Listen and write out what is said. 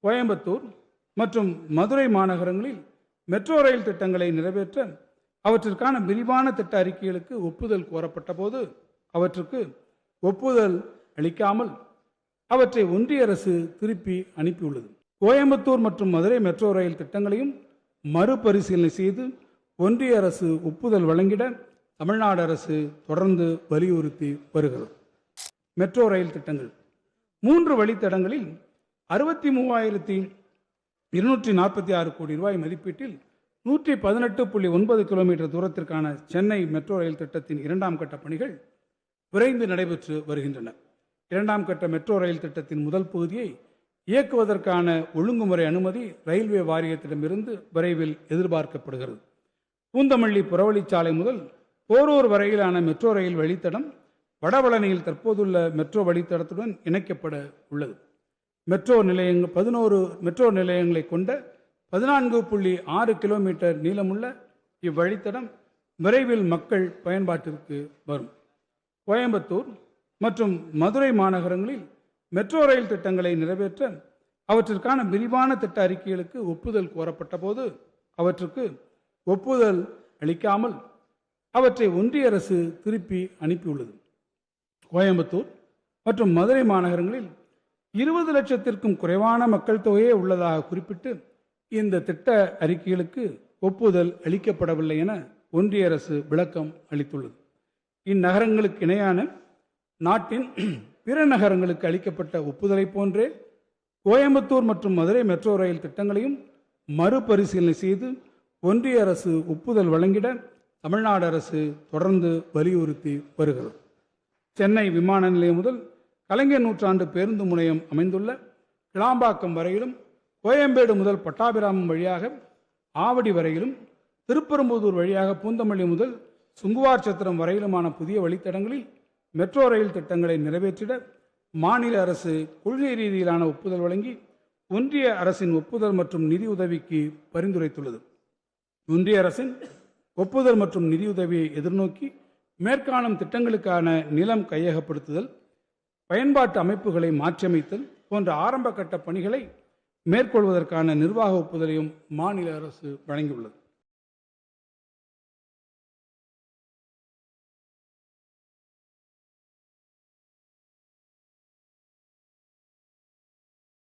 கோயம்புத்தூர் மற்றும் Madurai மாநகரங்களில் metro rail திட்டங்களை நிறைவேற்ற அவற்றிற்கான விரிவான திட்ட அறிக்கைகளுக்கு ஒப்புதல் கோரப்பட்ட போது அவற்றுக்கு ஒப்புதல் அளிக்காமல் அவற்றை ஒன்றிய அரசு திருப்பி அனுப்பியுள்ளது. கோயம்புத்தூர் மற்றும் மதுரை மெட்ரோ ரயில் திட்டங்களையும் மறுபரிசீலனை செய்து ஒன்றிய அரசு ஒப்புதல் வழங்கிட தமிழ்நாடு அரசு தொடர்ந்து வலியுறுத்தி வருகிறது. மெட்ரோ ரயில் திட்டங்கள் 3 வழித்தடங்களில் 63,246 கோடி ரூபாய் மதிப்பீட்டில் 118.9 கிலோமீட்டர் தூரத்திற்கான சென்னை மெட்ரோ ரயில் திட்டத்தின் 2ஆம் கட்ட பணிகள் விரைந்து நடைபெற்று வருகின்றன. 2ஆம் கட்ட மெட்ரோ ரயில் திட்டத்தின் முதல் பகுதியை இயக்குவதற்கான ஒழுங்குமுறை அனுமதி ரயில்வே வாரியத்திடமிருந்து விரைவில் எதிர்பார்க்கப்படுகிறது. பூந்தமல்லி புறவழிச்சாலை முதல் போரூர் வரையிலான மெட்ரோ ரயில் வழித்தடம் வடபழனியில் தற்போதுள்ள மெட்ரோ வழித்தடத்துடன் இணைக்கப்பட உள்ளது. 11 மெட்ரோ நிலையங்களை கொண்ட 14.6 கிலோமீட்டர் நீளமுள்ள இவ்வழித்தடம் விரைவில் மக்கள் பயன்பாட்டிற்கு வரும். கோயம்புத்தூர் மற்றும் மதுரை மாநகரங்களில் மெட்ரோ ரயில் திட்டங்களை நிறைவேற்ற அவற்றிற்கான விரிவான திட்ட அறிக்கைகளுக்கு ஒப்புதல் கோரப்பட்ட போது அவற்றுக்கு ஒப்புதல் அளிக்காமல் அவற்றை ஒன்றிய அரசு திருப்பி அனுப்பியுள்ளது. கோயம்புத்தூர் மற்றும் மதுரை மாநகரங்களில் 20 லட்சத்திற்கும் குறைவான மக்கள் தொகையே உள்ளதாக குறிப்பிட்டு இந்த திட்ட அறிக்கைகளுக்கு ஒப்புதல் அளிக்கப்படவில்லை என ஒன்றிய அரசு விளக்கம் அளித்துள்ளது. இந்நகரங்களுக்கு இணையான நாட்டின் பிற நகரங்களுக்கு அளிக்கப்பட்ட ஒப்புதலை போன்றே கோயம்புத்தூர் மற்றும் மதுரை மெட்ரோ ரயில் திட்டங்களையும் மறுபரிசீலனை செய்து ஒன்றிய அரசு ஒப்புதல் வழங்கிட தமிழ்நாடு அரசு தொடர்ந்து வலியுறுத்தி வருகிறது. சென்னை விமான நிலையம் முதல் கலைஞர் நூற்றாண்டு பேருந்து முனையம் அமைந்துள்ள கிளாம்பாக்கம் வரையிலும், கோயம்பேடு முதல் பட்டாபிராமம் வழியாக ஆவடி வரையிலும், திருப்பெரும்புதூர் வழியாக பூந்தமல்லி முதல் சுங்குவார் சத்திரம் வரையிலுமான புதிய வழித்தடங்களில் மெட்ரோ ரயில் திட்டங்களை நிறைவேற்றிட மாநில அரசு கொள்கை ரீதியிலான ஒப்புதல் வழங்கி ஒன்றிய அரசின் ஒப்புதல் மற்றும் நிதி உதவிக்கு பரிந்துரைத்துள்ளது. ஒன்றிய அரசின் ஒப்புதல் மற்றும் நிதியுதவியை எதிர்நோக்கி மேற்காணும் திட்டங்களுக்கான நிலம் கையகப்படுத்துதல், பயன்பாட்டு அமைப்புகளை மாற்றியமைத்தல் போன்ற ஆரம்ப கட்ட பணிகளை மேற்கொள்வதற்கான நிர்வாக ஒப்புதலையும் மாநில அரசு வழங்கியுள்ளது.